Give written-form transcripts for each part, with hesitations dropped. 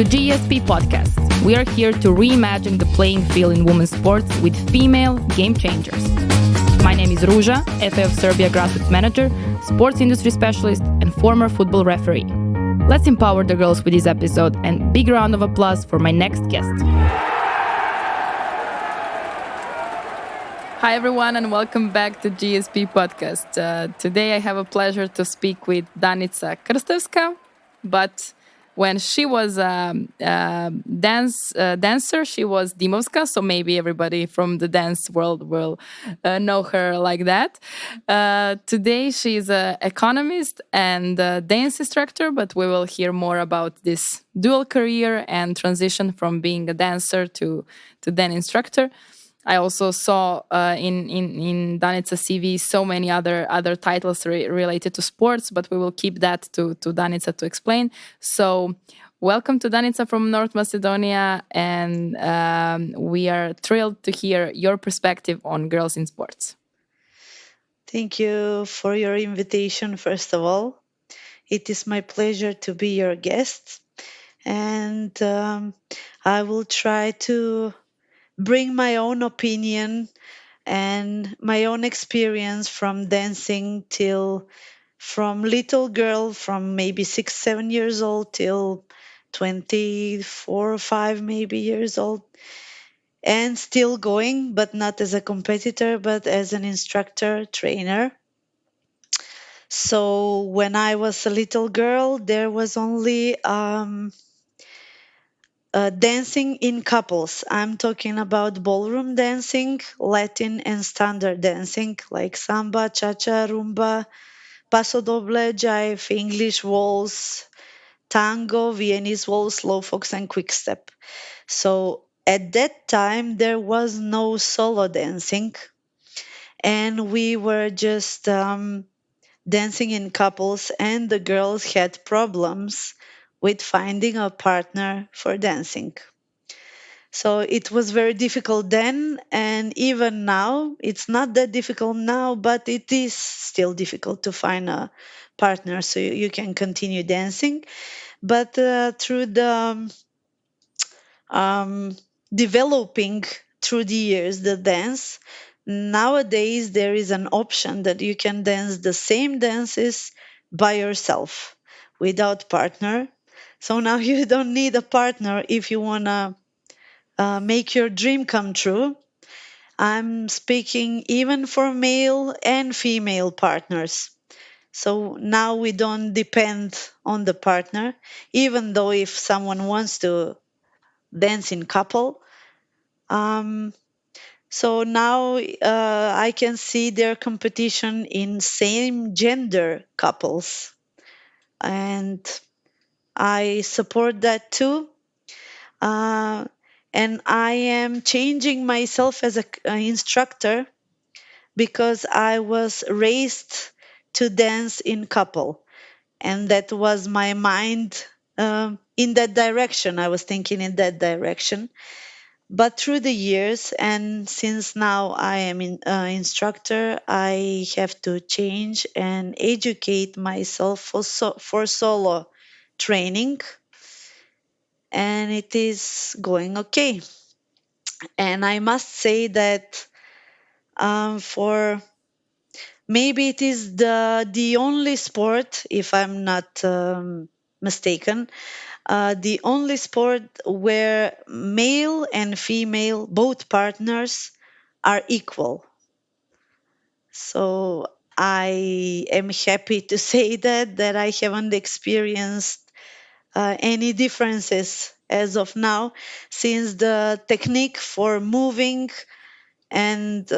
to GESP Podcast. We are here to reimagine the playing field in women's sports with female game changers. My name is Ruza, FA of Serbia grassroots manager, sports industry specialist, and former football referee. Let's empower the girls with this episode, and big round of applause for my next guest. Hi everyone, and welcome back to GSP Podcast. Today I have a pleasure to speak with Danica Krstevska, but when she was a dancer, she was Dimovska, so maybe everybody from the dance world will know her like that. Today she is an economist and a dance instructor, but we will hear more about this dual career and transition from being a dancer to dance instructor. I also saw in Danica's CV so many other titles related to sports, but we will keep that to Danica to explain. So welcome to Danica from North Macedonia, and we are thrilled to hear your perspective on girls in sports. Thank you for your invitation, first of all. It is my pleasure to be your guest, and I will try to bring my own opinion and my own experience from dancing till from little girl from maybe 6-7 years old till 24 or 5 maybe years old, and still going, but not as a competitor but as an instructor trainer. So when I was a little girl, there was only dancing in couples. I'm talking about ballroom dancing, Latin and standard dancing like samba, cha-cha, rumba, paso doble, jive, English waltz, tango, Viennese waltz, slow fox, and quick step. So at that time, there was no solo dancing, and we were just dancing in couples, and the girls had problems with finding a partner for dancing. So it was very difficult then, and even now, it's not that difficult now, but it is still difficult to find a partner so you can continue dancing. But through the developing through the years the dance, nowadays there is an option that you can dance the same dances by yourself without partner. So now you don't need a partner if you want to make your dream come true. I'm speaking even for male and female partners. So now we don't depend on the partner, even though if someone wants to dance in couple. Um, so now I can see their competition in same gender couples, and I support that too. Uh, and I am changing myself as an instructor because I was raised to dance in couple, and that was my mind in that direction. I was thinking in that direction. But through the years, and since now I am an instructor, I have to change and educate myself for solo training, and it is going okay. And I must say that for maybe it is the only sport, if I'm not mistaken, the only sport where male and female, both partners, are equal. So I am happy to say that I haven't experienced any differences as of now, since the technique for moving and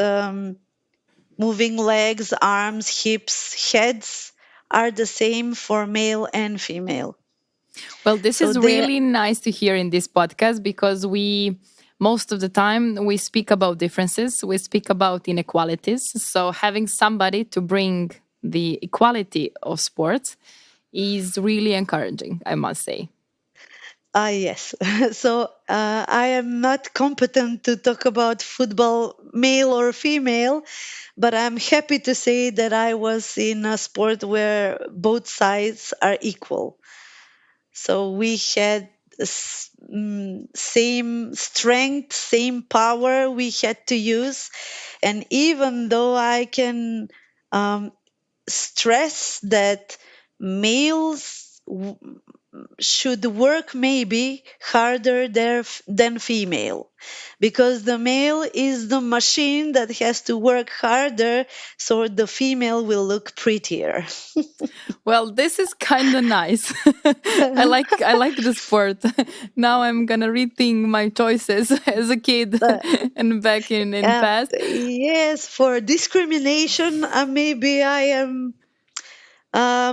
moving legs, arms, hips, heads are the same for male and female. Well, this So is really nice to hear in this podcast because most of the time, we speak about differences, we speak about inequalities. So having somebody to bring the equality of sports is really encouraging, I must say. Yes. So I am not competent to talk about football, male or female, but I'm happy to say that I was in a sport where both sides are equal. So we had same strength, same power we had to use. And even though I can um, stress that males should work maybe harder there than female, because the male is the machine that has to work harder, so the female will look prettier. Well, this is kind of nice. I like the sport. Now I'm gonna rethink my choices as a kid Uh, and back in past. yes, for discrimination, maybe I am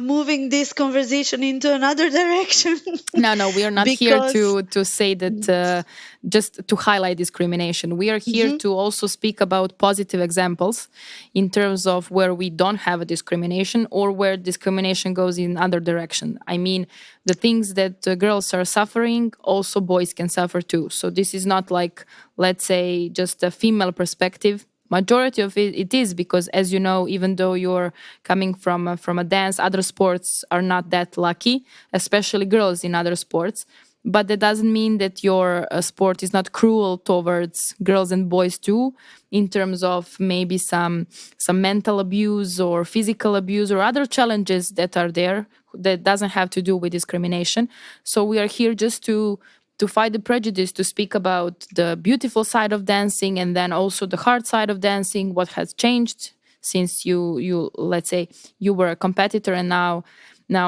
moving this conversation into another direction. No, no, we are not here Because to say that just to highlight discrimination. We are here Mhm. to also speak about positive examples in terms of where we don't have a discrimination or where discrimination goes in other direction. I mean, the things that girls are suffering, also boys can suffer too. So this is not like, let's say, just a female perspective. Majority of it is because, as you know, even though you're coming from a dance, other sports are not that lucky, especially girls in other sports. But that doesn't mean that your sport is not cruel towards girls and boys too, in terms of maybe some mental abuse or physical abuse or other challenges that are there that doesn't have to do with discrimination. So we are here just to fight the prejudice, to speak about the beautiful side of dancing and then also the hard side of dancing, what has changed since you let's say you were a competitor and now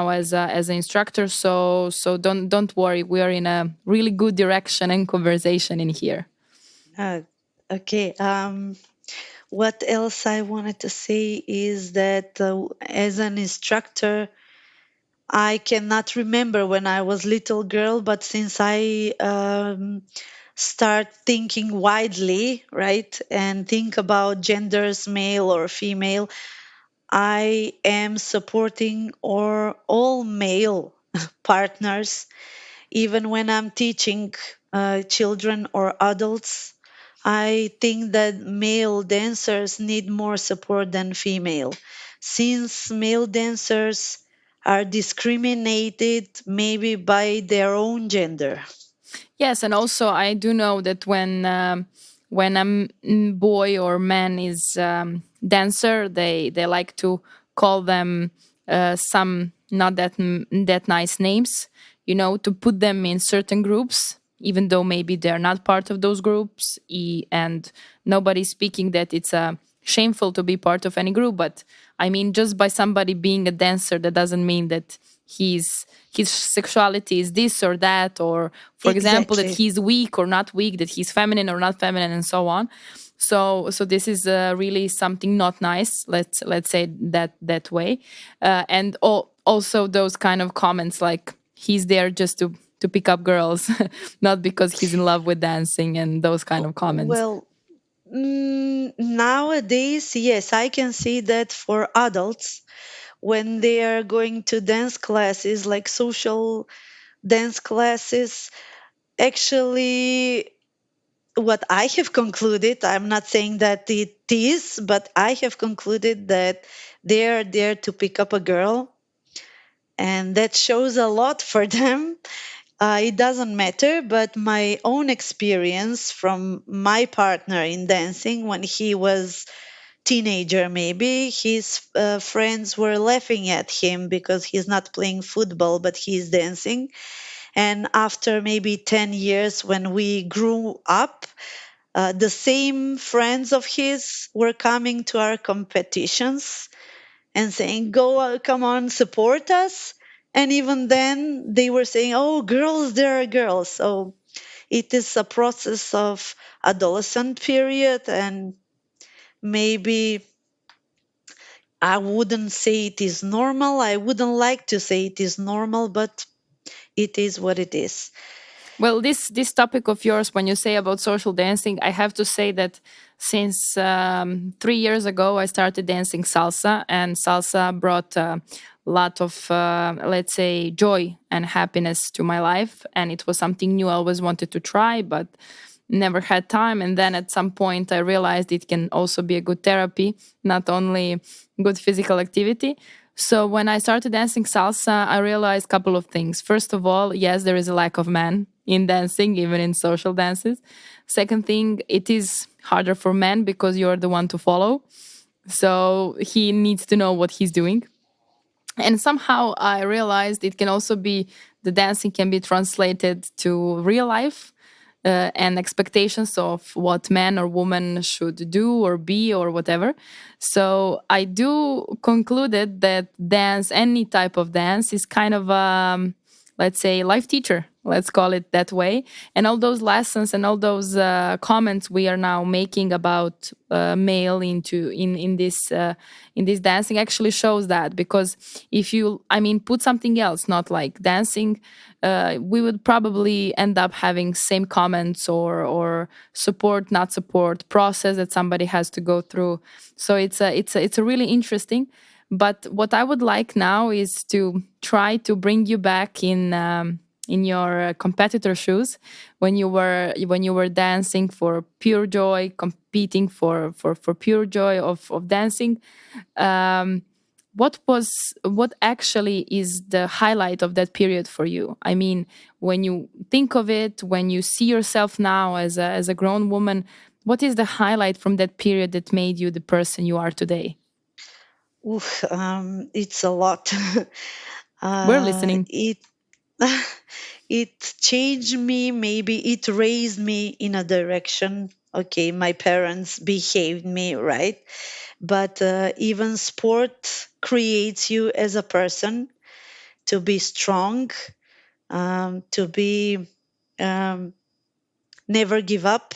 as an instructor. So don't worry, we are in a really good direction and conversation in here. uh, okay. What else I wanted to say is that as an instructor, I cannot remember when I was little girl, but since I start thinking widely, right, and think about genders, male or female, I am supporting or all male partners, even when I'm teaching children or adults. I think that male dancers need more support than female, since male dancers are discriminated maybe by their own gender. Yes, and also I do know that when a boy or man is dancer, they like to call them some not that nice names, to put them in certain groups, even though maybe they're not part of those groups, and nobody's speaking that it's shameful to be part of any group. But I mean, just by somebody being a dancer, that doesn't mean that his sexuality is this or that, or for example that Exactly. he's weak or not weak, that he's feminine or not feminine, and so on. So this is really something not nice, let's say that way. And also those kind of comments like he's there just to pick up girls, not because he's in love with dancing, and those kind of comments. Well, nowadays, yes, I can see that for adults when they are going to dance classes, like social dance classes, actually, what I have concluded, I'm not saying that it is, but I have concluded that they are there to pick up a girl, and that shows a lot for them. It doesn't matter, but my own experience from my partner in dancing when he was teenager, maybe his friends were laughing at him because he's not playing football but he's dancing. And after maybe 10 years, when we grew up, the same friends of his were coming to our competitions and saying, "Go, come on, support us." And even then, they were saying, "Oh, girls, there are girls." So it is a process of adolescent period, and maybe I wouldn't say it is normal. I wouldn't like to say it is normal, but it is what it is. Well, this topic of yours, when you say about social dancing, I have to say that since 3 years ago, I started dancing salsa, and salsa brought a lot of, let's say, joy and happiness to my life. And it was something new I always wanted to try, but never had time. And then at some point, I realized it can also be a good therapy, not only good physical activity. So when I started dancing salsa, I realized a couple of things. First of all, yes, there is a lack of men in dancing, even in social dances. Second thing, it is harder for men because you're the one to follow. So he needs to know what he's doing. And somehow I realized it can also be the dancing can be translated to real life and expectations of what man or woman should do or be or whatever. So I do concluded that dance, any type of dance, is kind of let's say life teacher. Let's call it that way. And all those lessons and all those comments we are now making about male into in this dancing actually shows that, because if you, I mean, put something else, not like dancing, we would probably end up having same comments or support, not support process that somebody has to go through. So it's a really interesting. But what I would like now is to try to bring you back in your competitor shoes when you were dancing for pure joy, competing for pure joy of dancing. Um, what actually is the highlight of that period for you? I mean, when you think of it, when you see yourself now as a grown woman, what is the highlight from that period that made you the person you are today? Oof, it's a lot. We're listening. It it changed me. Maybe it raised me in a direction. Okay, my parents behaved me right, but even sport creates you as a person to be strong, to be um, never give up,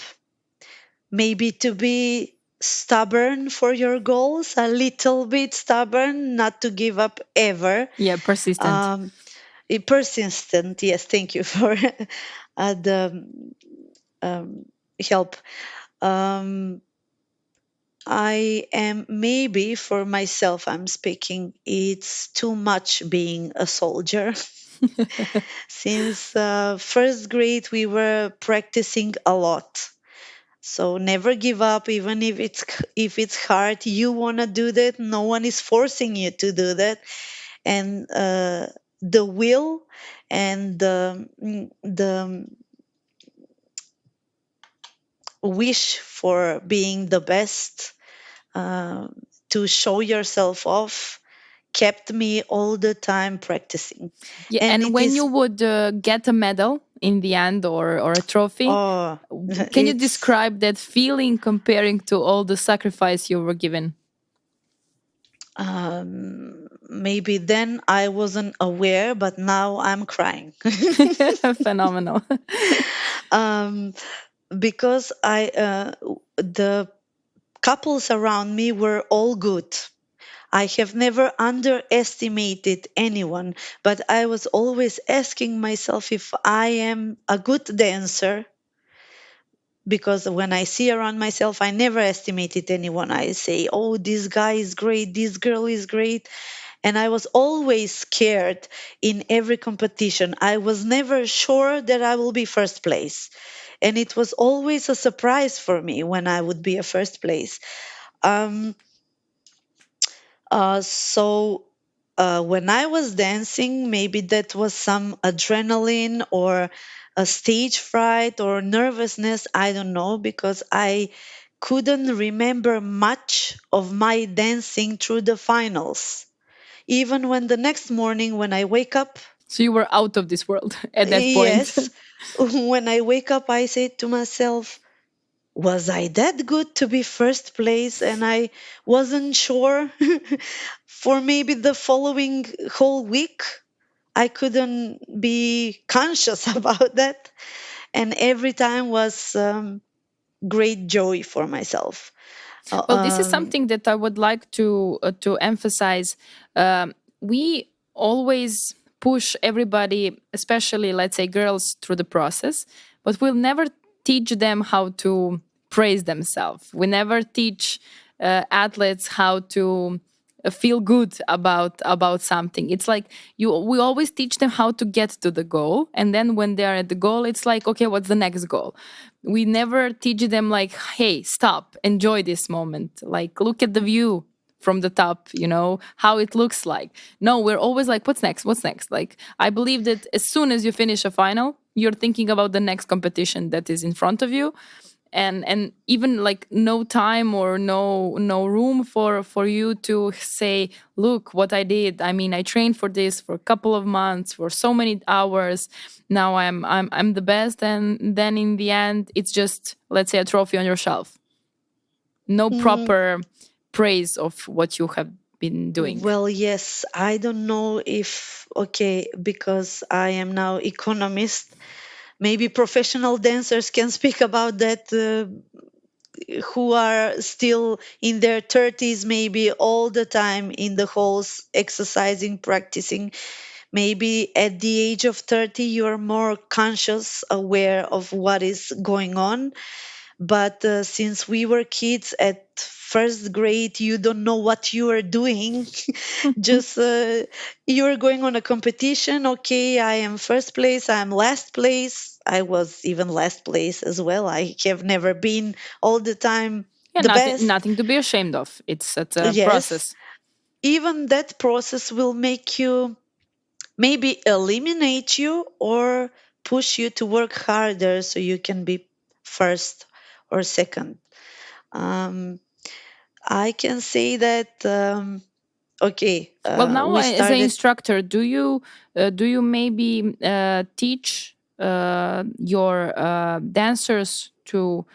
maybe to be stubborn for your goals, a little bit stubborn, not to give up ever. Yeah, persistent. Um, Persistent, yes, thank you for the um, help. Um, I am maybe for myself, I'm speaking, it's too much being a soldier. Since first grade, we were practicing a lot. So never give up, even if it's hard. You wanna do that. No one is forcing you to do that, and the will and the wish for being the best, uh, to show yourself off, kept me all the time practicing, Yeah, and and it when you is would get a medal in the end or a trophy, oh, can you it's describe that feeling comparing to all the sacrifice you were given? maybe then I wasn't aware, but now I'm crying. Phenomenal. um, because the couples around me were all good. I have never underestimated anyone, but I was always asking myself if I am a good dancer, because when I see around myself, I never estimated anyone. I say, oh, this guy is great, this girl is great. And I was always scared in every competition. I was never sure that I will be first place. And it was always a surprise for me when I would be a first place. Um, when I was dancing, maybe that was some adrenaline or a stage fright or nervousness. I don't know, because I couldn't remember much of my dancing through the finals. Even when the next morning, when I wake up, So you were out of this world at that point. yes, when I wake up, I say to myself, was I that good to be first place? And I wasn't sure. For maybe the following whole week, I couldn't be conscious about that. And every time was great joy for myself. Uh, Well, this is um, something that I would like to emphasize. We always push everybody, especially let's say girls, through the process, but we'll never teach them how to praise themselves. We never teach athletes how to feel good about something. It's like you we always teach them how to get to the goal, and then when they are at the goal, it's like, okay, what's the next goal? We never teach them like, hey, stop, enjoy this moment, like look at the view, from the top, how it looks like. No, we're always like, what's next? What's next? Like, I believe that as soon as you finish a final, you're thinking about the next competition that is in front of you, and even like no time or no room for you to say, look what I did. I mean, I trained for this for a couple of months, for so many hours. Now I'm the best, and then in the end it's just, let's say, a trophy on your shelf. No Mm, proper praise of what you have been doing. well, yes, I don't know if, okay, because I am now economist, maybe professional dancers can speak about that, who are still in their 30s, maybe all the time in the halls, exercising, practicing. Maybe at the age of 30, you're more conscious, aware of what is going on. But since we were kids at first grade, you don't know what you are doing. Just you're going on a competition. Okay, I am first place, I'm last place. I was even last place as well. I have never been all the time Yeah, the nothing best. nothing to be ashamed of. It's a Yes, process. even that process will make you, maybe eliminate you or push you to work harder so you can be first or second. Um, I can say that, okay, Well, now we as an started. instructor, do you maybe teach your dancers to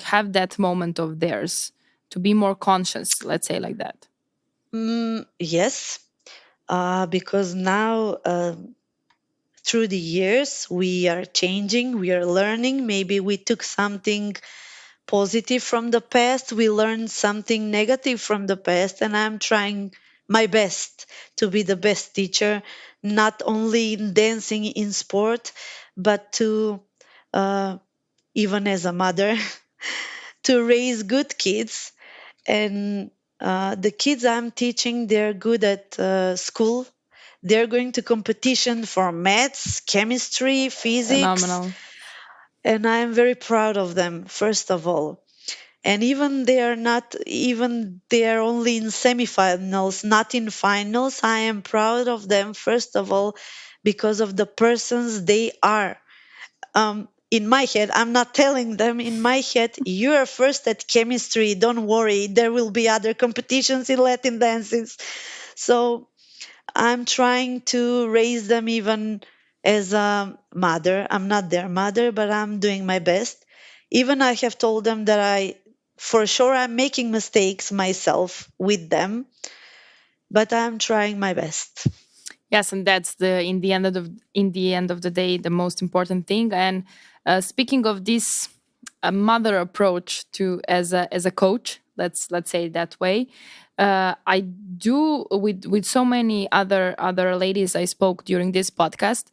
have that moment of theirs, to be more conscious, let's say like that? Yes, because now, through the years, we are changing, we are learning. Maybe we took something positive from the past, we learned something negative from the past, and I'm trying my best to be the best teacher, not only in dancing, in sport, but to, uh, even as a mother, to raise good kids. And the kids I'm teaching, they're good at school. They're going to competition for maths, chemistry, physics, Phenomenal. and I'm very proud of them, first of all. And even they are not, even they are only in semifinals, not in finals, I am proud of them, first of all, because of the persons they are. In my head, I'm not telling them, in my head, you are first at chemistry, don't worry, there will be other competitions in Latin dances. So I'm trying to raise them even as a mother. I'm not their mother, but I'm doing my best. Even I have told them that for sure, I'm making mistakes myself with them, but I'm trying my best. Yes, and that's the in the end of the day the most important thing. And speaking of this, a mother approach to as a coach, let's say it that way. I do with so many other ladies I spoke during this podcast.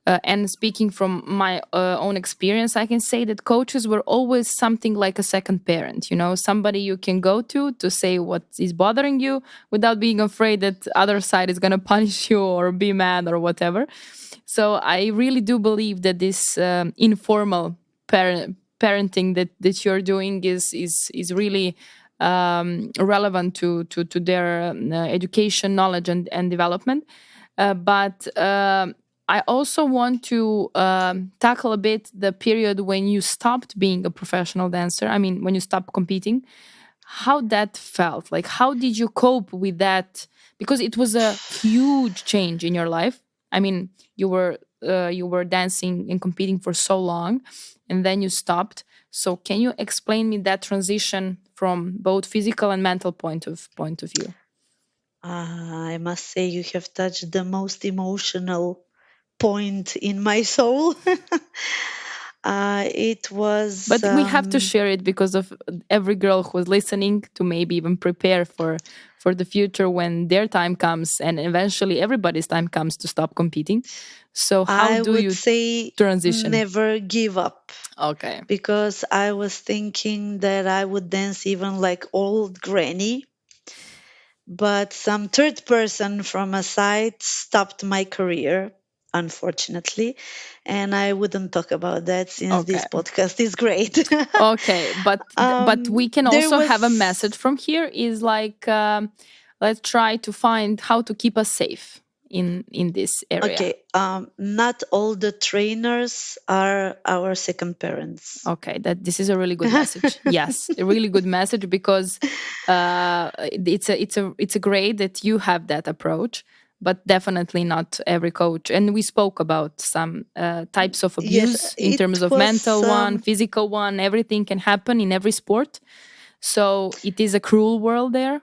And speaking from my own experience, I can say that coaches were always something like a second parent, somebody you can go to say what is bothering you without being afraid that other side is going to punish you or be mad or whatever. So I really do believe that this informal parenting that you're doing is really relevant to their education, knowledge, and development. But I also want to tackle a bit the period when you stopped being a professional dancer. I mean, when you stopped competing, how that felt. Like, how did you cope with that? Because it was a huge change in your life. I mean, you were dancing and competing for so long, and then you stopped. So, can you explain me that transition from both physical and mental point of view? I must say, you have touched the most emotional point in my soul. It was, But we have to share it because of every girl who is listening, to maybe even prepare for the future when their time comes, and eventually everybody's time comes to stop competing. So how I do would you say, transition? never give up, Okay. because I was thinking that I would dance even like old granny, but some third person from a side stopped my career. unfortunately. And I wouldn't talk about that since Okay. this podcast is great. Okay, but we can There also have a message was from here is like let's try to find how to keep us safe in this area. okay. Not all the trainers are our second parents. Okay, that this is a really good message. Yes, a really good message because it's a great that you have that approach, but definitely not every coach. And we spoke about some types of Yes, abuse in terms it of was. mental one, physical one. Everything can happen in every sport, so it is a cruel world there.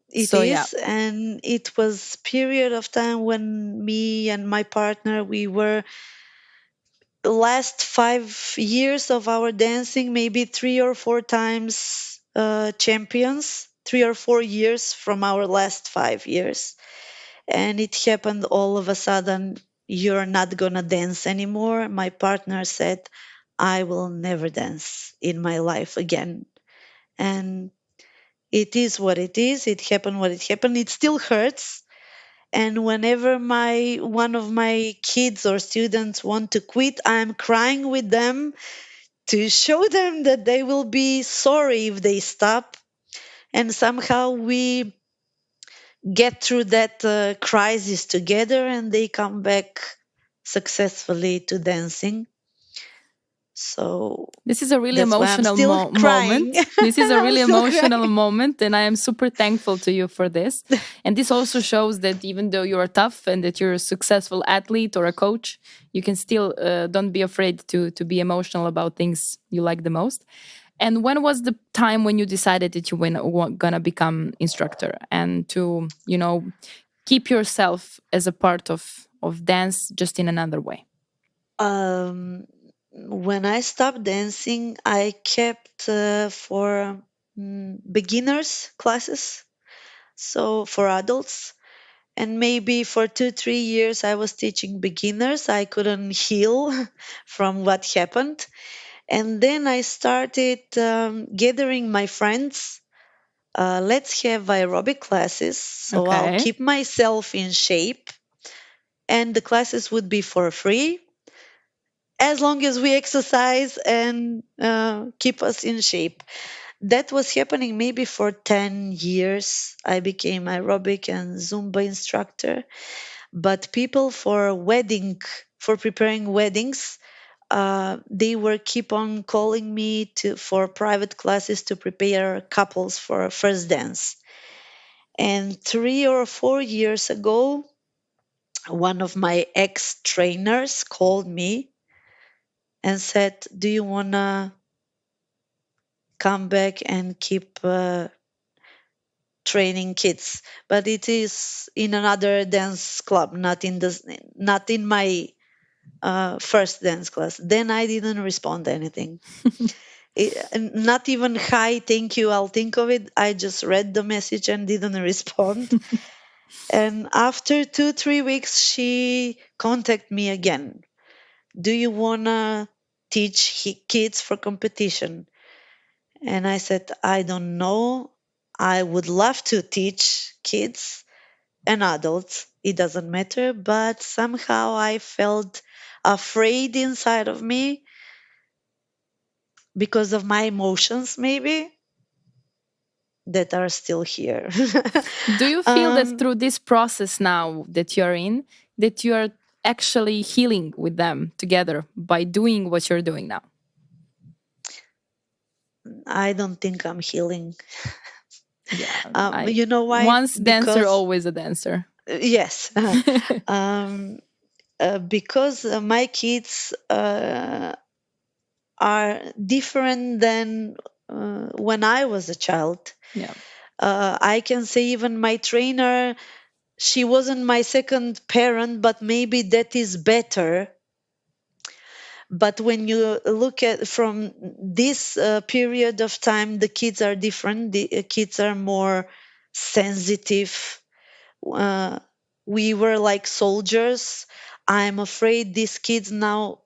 It So yeah, is, and it was period of time when me and my partner we were last 5 years of our dancing, maybe 3 or 4 times champions, 3 or 4 years from our last 5 years. And it happened all of a sudden. You're not gonna dance anymore. My partner said, I will never dance in my life again. And it is what it is. It happened what it happened. It still hurts. And whenever my one of my kids or students want to quit, I'm crying with them to show them that they will be sorry if they stop. And somehow we get through that crisis together and they come back successfully to dancing. So this is a really that's why I'm emotional still crying. moment. This is a I'm really still emotional crying. moment, and I am super thankful to you for this. And this also shows that even though you are tough and that you're a successful athlete or a coach, you can still don't be afraid to be emotional about things you like the most. And when was the time when you decided that you were gonna become instructor and to keep yourself as a part of dance just in another way? Um, when I stopped dancing, I kept for beginners classes, so for adults. And maybe for 2, 3 years, I was teaching beginners. I couldn't heal from what happened. And then I started gathering my friends. Let's have aerobic classes. So I'll Okay. keep myself in shape. And the classes would be for free as long as we exercise and keep us in shape. That was happening maybe for 10 years. I became aerobic and Zumba instructor. But people for preparing weddings, they were keep on calling me to for private classes to prepare couples for a first dance. And 3 or 4 years ago, one of my ex trainers called me and said, "Do you wanna come back and keep training kids? But it is in another dance club, not in my first dance class." Then I didn't respond anything. Not even hi, thank you, I'll think of it. I just read the message and didn't respond. And after 2, 3 weeks, she contacted me again. Do you wanna teach kids for competition? And I said, I don't know. I would love to teach kids and adults. It doesn't matter. But somehow I felt afraid inside of me because of my emotions, maybe that are still here. Do you feel that um, through this process now that you're in, that you are actually healing with them together by doing what you're doing now? I don't think I'm healing. Yeah, I You know why? once dancer, Because, always a dancer. yes, um, because my kids are different than when I was a child. Yeah. I can say even my trainer, she wasn't my second parent, but maybe that is better. But when you look at from this period of time, the kids are different. The kids are more sensitive. Uh, we were like soldiers. I'm afraid these kids now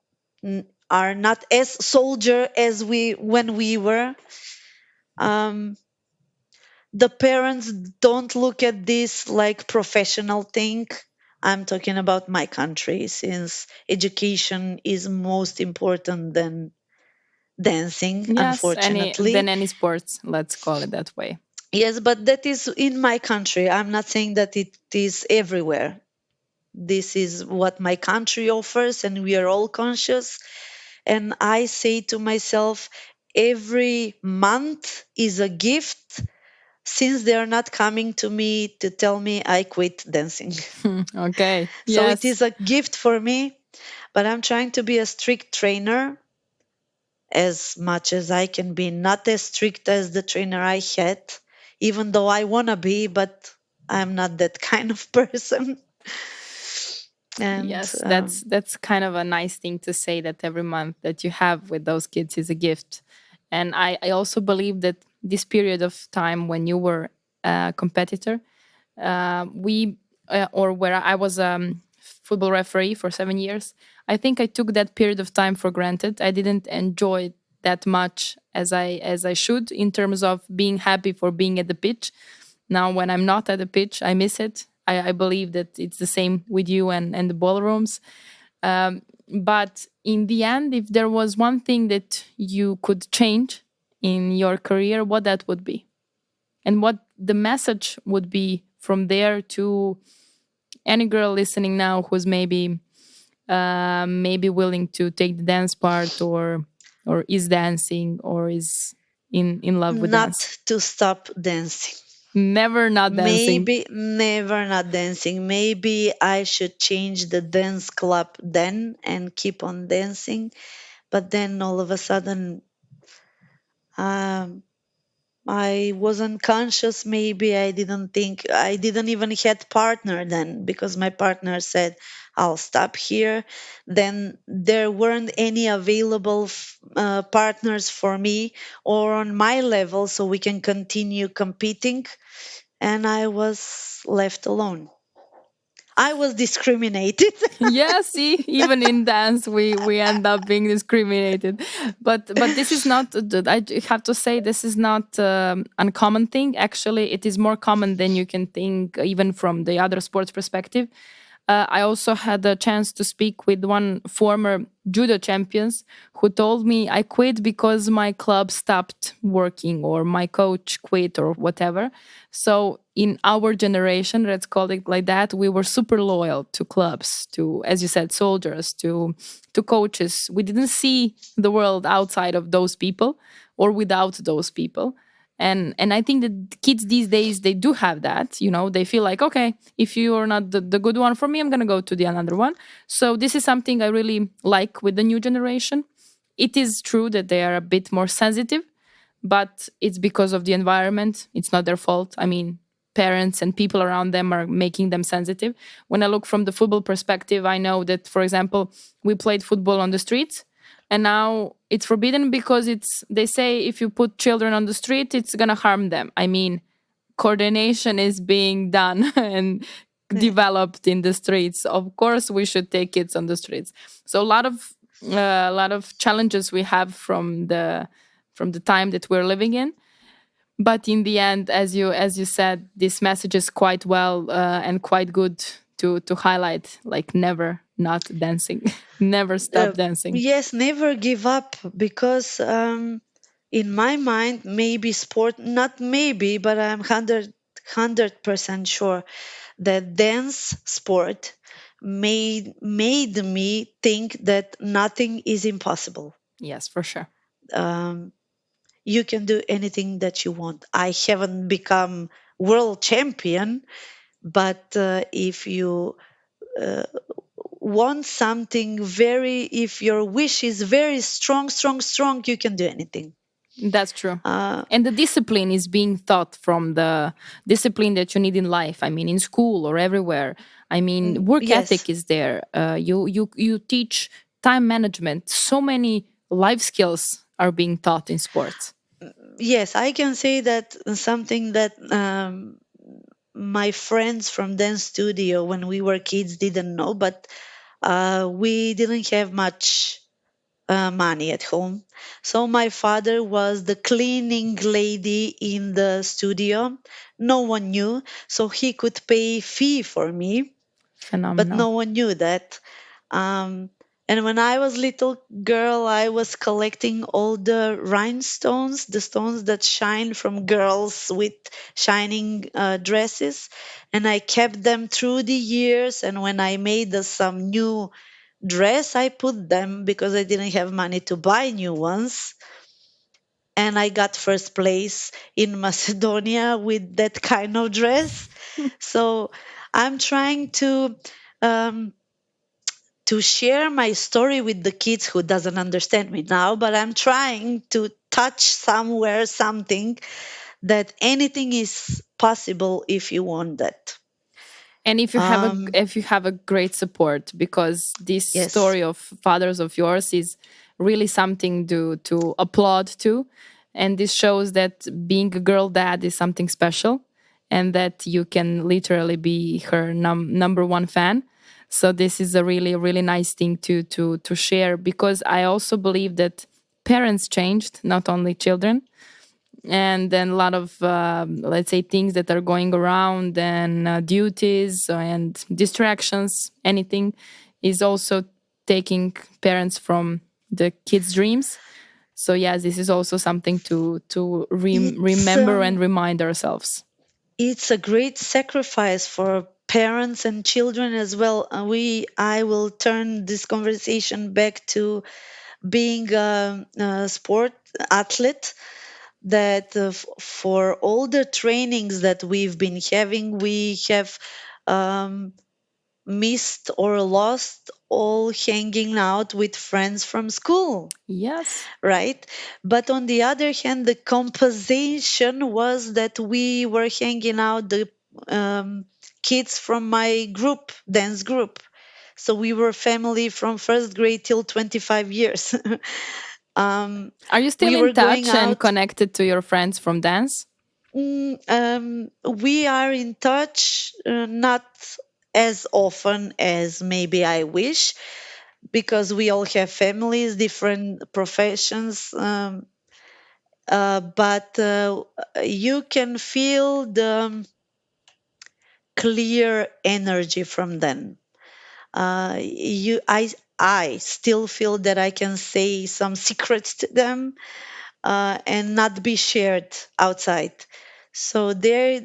are not as soldier as we when we were. Um, the parents don't look at this like professional thing. I'm talking about my country, since education is most important than dancing, Yes, any unfortunately. than any sports, let's call it that way. Yes, but that is in my country. I'm not saying that it is everywhere. This is what my country offers, and we are all conscious. And I say to myself, every month is a gift, since they are not coming to me to tell me I quit dancing. Okay. So it Yes. is a gift for me, but I'm trying to be a strict trainer as much as I can be, not as strict as the trainer I had, even though I want to be, but I'm not that kind of person. And Yes, that's kind of a nice thing to say, that every month that you have with those kids is a gift. And I also believe that this period of time when you were a competitor, we or where I was football referee for 7 years, I think I took that period of time for granted. I didn't enjoy it that much as I should, in terms of being happy for being at the pitch. Now, when I'm not at the pitch, I miss it. I believe that it's the same with you and the ballrooms. But in the end, if there was one thing that you could change in your career, what that would be, and what the message would be from there to any girl listening now who's maybe willing to take the dance part, or is dancing, or is in love with dance. not to stop dancing. Never not dancing. Maybe never not dancing. Maybe I should change the dance club then and keep on dancing. But then all of a sudden, um, I wasn't conscious. Maybe I didn't even had partner then, because my partner said, I'll stop here. Then there weren't any available partners for me or on my level, so we can continue competing. And I was left alone. I was discriminated. Yeah, see, even in dance, we end up being discriminated. But this is not. I have to say, this is not uncommon thing. Actually, it is more common than you can think, even from the other sports perspective. I also had a chance to speak with one former judo champions who told me, I quit because my club stopped working, or my coach quit, or whatever. So in our generation, let's call it like that, we were super loyal to clubs, to, as you said, soldiers, to coaches. We didn't see the world outside of those people or without those people. And I think that kids these days, they do have that. They feel like, okay, if you are not the good one for me, I'm going to go to the another one. So this is something I really like with the new generation. It is true that they are a bit more sensitive, but it's because of the environment. It's not their fault. I mean, parents and people around them are making them sensitive. When I look from the football perspective, I know that, for example, we played football on the streets, and now it's forbidden because they say if you put children on the street, it's going to harm them. I mean, coordination is being done and developed in the streets. Of course, we should take kids on the streets. So a lot of challenges we have from the time that we're living in. But in the end, as you said, this message is quite well and quite good to highlight, like never not dancing, never stop Uh, dancing. yes, never give up, because in my mind, maybe sport, not maybe, but I'm 100% sure that dance sport made me think that nothing is impossible. Yes, for sure. Um, you can do anything that you want. I haven't become world champion, but if you uh, want something very, if your wish is very strong, strong, strong, you can do anything. That's true. Uh, And the discipline is being taught from the discipline that you need in life. I mean, in school or everywhere. I mean, work yes, ethic is there. You teach time management. So many life skills are being taught in sports. yes, I can say that something that my friends from dance studio when we were kids didn't know, but we didn't have much money at home. So my father was the cleaning lady in the studio. No one knew, so he could pay fee for me. but Phenomenal. no one knew that. Um, and when I was little girl, I was collecting all the rhinestones, the stones that shine from girls with shining dresses, and I kept them through the years. And when I made some new dress, I put them because I didn't have money to buy new ones. And I got first place in Macedonia with that kind of dress. So I'm trying um, to share my story with the kids who doesn't understand me now, but I'm trying to touch somewhere something that anything is possible if you want that. And Um, if you have a great support, because this yes, story of fathers of yours is really something to applaud to, and this shows that being a girl dad is something special, and that you can literally be her number one fan. So this is a really nice thing to share, because I also believe that parents changed, not only children, and then a lot of let's say things that are going around, and duties and distractions, anything is also taking parents from the kids dreams. So yes, this is also something to it's remember and um, remind ourselves. it's a great sacrifice for parents and children as well. I will turn this conversation back to being a sport athlete. That for all the trainings that we've been having, we have um, missed or lost all hanging out with friends from school, Yes. right? But on the other hand, the compensation was that we were hanging out the kids from my group, dance group. So we were family from first grade till 25 years. Are you still We in were going touch and out. connected to your friends from dance? We are in touch, not as often as maybe I wish, because we all have families, different professions. But you can feel the clear energy from them. I still feel that I can say some secrets to them and not be shared outside. So there,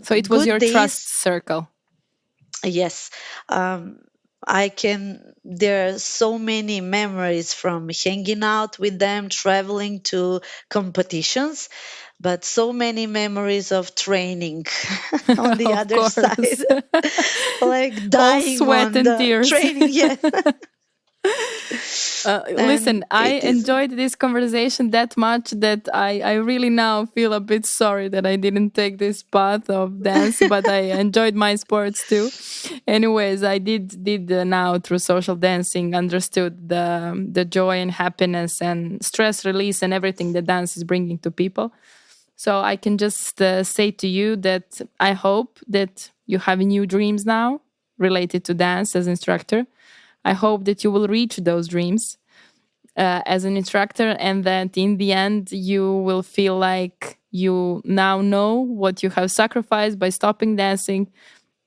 So it was good your trust days. circle. Yes, um, I can. There are so many memories from hanging out with them, traveling to competitions, but so many memories of training on the Of other side, course. like All dying sweat on and the tears. training. Yes, Listen, and I it is. enjoyed this conversation that much that I really now feel a bit sorry that I didn't take this path of dance, but I enjoyed my sports too. Anyways, I did now through social dancing understood the joy and happiness and stress release and everything that dance is bringing to people. So I can just say to you that I hope that you have new dreams now related to dance as instructor. I hope that you will reach those dreams as an instructor, and that in the end you will feel like you now know what you have sacrificed by stopping dancing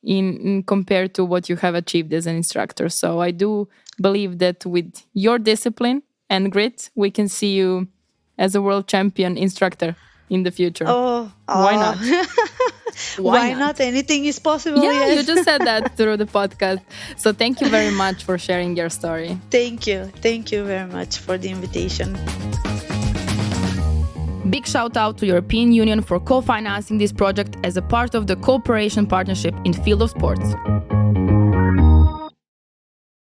in compared to what you have achieved as an instructor. So I do believe that with your discipline and grit, we can see you as a world champion instructor in the future. Oh, Why not? Why why not? not? Anything is possible. Yeah, you Yes. just said that through the podcast. So thank you very much for sharing your story. Thank you. Thank you very much for the invitation. Big shout out to European Union for co-financing this project as a part of the cooperation partnership in field of sports.